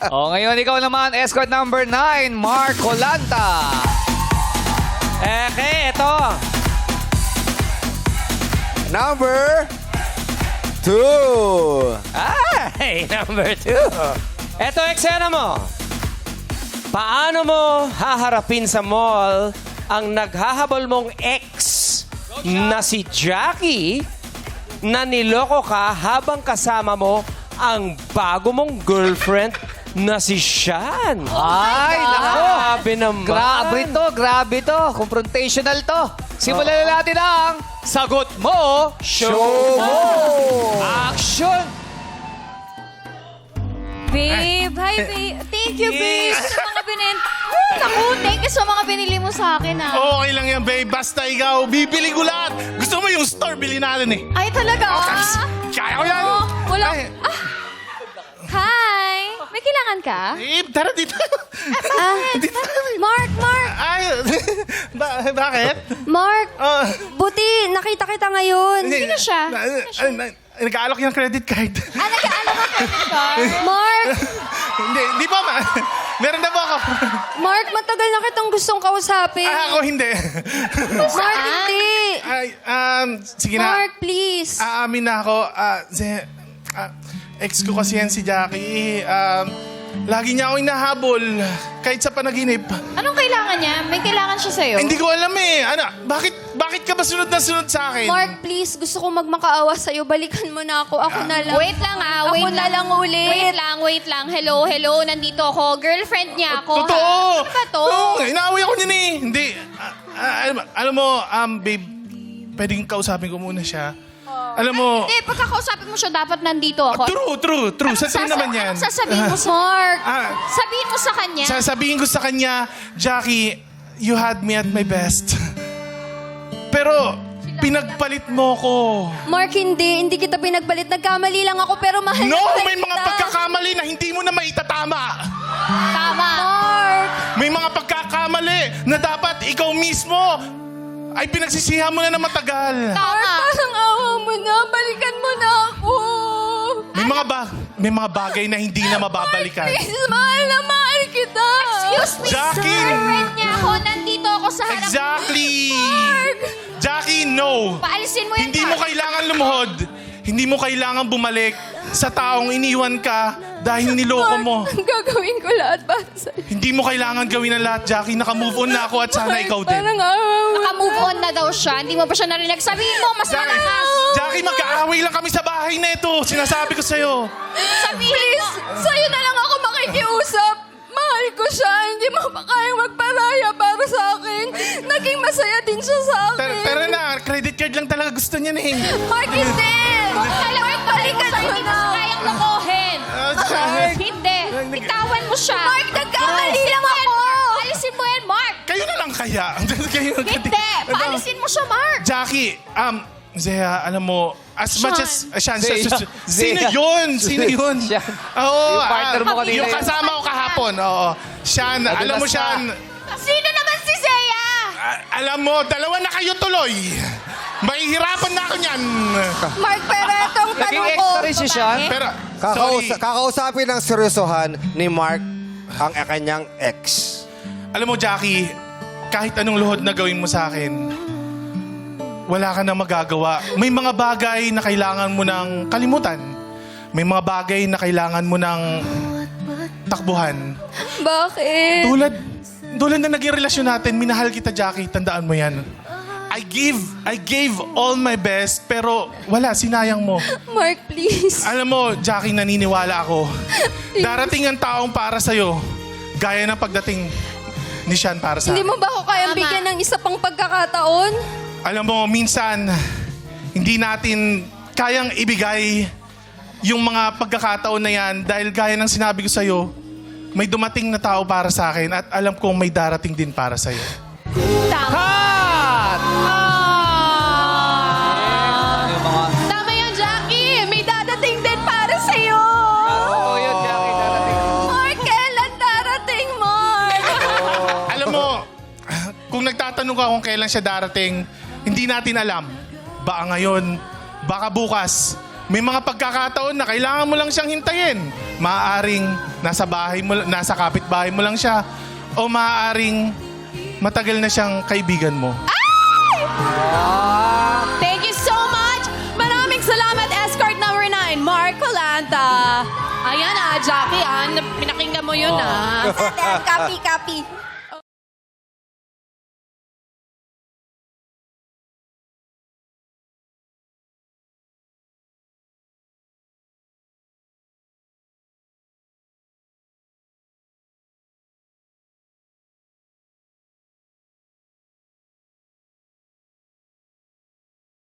Ngayon ikaw naman, escort number 9, Mark Colanta. Okay, ito. Number 2. Ay, number 2. Ito, eksena mo. Paano mo haharapin sa mall ang naghahabol mong ex na si Jackie na niloko ka habang kasama mo ang bago mong girlfriend na si Sean? Ay, nako. Grabe naman. Grabe to. Confrontational to. Simulan na natin ang Sagot Mo, Show Mo. Action! Babe, hi babe. Thank you, babe. Sa mga Naku, thank you sa mga binili mo sa akin, Okay lang yan, babe. Basta ikaw, bibili ko lahat. Gusto mo yung store, bili natin eh. Ay, talaga? Kaya ko yan. Wala. Ay. Hi. May kailangan ka? Tara dito. Mark. Ay, bakit? Mark, Ah, buti nakita kita ngayon. Sino siya? Nag-aalok yung credit card. Nag-aano ka credit card? Mark, Hindi po, meron na po ako. Mark, matagal na kitang gustong kausapin. Ako hindi. Mark, hindi. Ay, sige na. Mark, please. Aamin na ako. Ex ko kasi yan si Jackie. Lagi niya ako hinahabol. Kahit sa panaginip. Anong kailangan niya? May kailangan siya sa'yo? Hindi ko alam eh. Bakit ka ba sunod na sunod sa akin? Mark, please. Gusto ko magmakaawa sa'yo. Balikan mo na ako. Ako na lang. Wait lang Ako na lang ulit. Wait lang. Hello. Nandito ako. Girlfriend niya ako. Totoo! Ha? Ano ba to? Oo, inaaway ako niyan eh. Hindi. Alam mo, babe, pwedeng kausapin ko muna siya. Alam mo, Hindi, pagkakausapin mo siya, dapat nandito ako. true. Sa true naman yan. Anong sasabihin mo sa Mark? Ah. Sabihin mo sa kanya. Sasabihin ko sa kanya, Jackie, you had me at my best. Pero, pinagpalit mo ko. Mark, hindi kita pinagbalit. Nagkamali lang ako, pero mahal No, na may mga kita. pagkakamali na hindi mo na maitatama. Tama. Mark, May mga pagkakamali na dapat ikaw mismo ay pinagsisihan mo na matagal. Tama. parang awa mo na. Balikan mo na ako. May mga bagay na hindi na mababalikan. Please, mahal na mahal kita. Excuse me, Jackie! girlfriend niya ako. Nandito ako sa harap. Exactly! Jackie, no! Paalisin mo yan, Hindi mo Mark. kailangan lumuhod. Hindi mo kailangan bumalik sa taong iniwan ka dahil niloko mo. Gagawin ko lahat para sa'yo. Hindi mo kailangan gawin ang lahat, Jackie. Naka-move on na ako at sana ikaw din. Parang awa mo. Naka-move on na daw siya. Hindi mo pa siya narinig. Sabihin mo, mas malakas. Jackie, magkaaway lang kami sa bahay na ito. Sinasabi ko sa'yo. Sabihin mo. Sa'yo na lang ako makikiusap. Mahal ko siya. Hindi mo pa kayang magparaya para sa akin. Naging masaya din siya sa akin. Pero na, credit card lang talaga gusto niya eh. Mark, hindi! Mark, balikan mo mo Hindi na. mo siya kayang lokohin. Mark! Hindi. Bitawan mo siya. Mark, nagkamali lang ako! Paalisin mo yan, Mark. Kayo na lang kaya. Hindi. Paalisin mo siya, Mark. Jackie, Zea, alam mo, as much as... Sean, Zea. Sino Zea. yun? Sino yun? Sean. Oo. Yung partner mo kanina Yung yun. kasama ko kahapon, oo. Sean, alam mo, Nadulas Sean, Sino naman si Zea? alam mo, dalawa na kayo tuloy. Mahihirapan na ako niyan. Mark, pero itong Naging tanong ex ko. na rin si Sean. Pero, sorry. Kakausapin ng seryosohan ni Mark ang kanyang ex. Alam mo, Jackie, kahit anong luhod na gawin mo sa akin, wala ka na magagawa. May mga bagay na kailangan mo ng kalimutan. May mga bagay na kailangan mo ng takbuhan. Bakit? Tulad na naging relasyon natin, minahal kita, Jackie. Tandaan mo yan. I gave all my best, pero wala, sinayang mo. Mark, please. Alam mo, Jackie, naniniwala ako. Darating ang taong para sa'yo, gaya ng pagdating ni Sean para sa Hindi akin. mo ba ako kayang Tama. bigyan ng isa pang pagkakataon? Alam mo, minsan, hindi natin kayang ibigay yung mga pagkakataon na yan dahil gaya ng sinabi ko sa'yo, may dumating na tao para sa akin at alam kong may darating din para sa'yo. Cut! Yung mga... Tama yun, Jackie! May dadating din para sa'yo! Oo, yun, Jackie, darating. Mark, kailan darating, Mark? Alam mo, kung nagtatanong ka kung kailan siya darating, hindi natin alam. Baka ngayon, baka bukas, May mga pagkakataon na kailangan mo lang siyang hintayin. Maaaring nasa kapitbahay mo lang siya. O maaaring matagal na siyang kaibigan mo. Thank you so much! Maraming salamat, escort number 9, Mark Colanta. Ayan Jackie, pinakinggan mo yun Copy.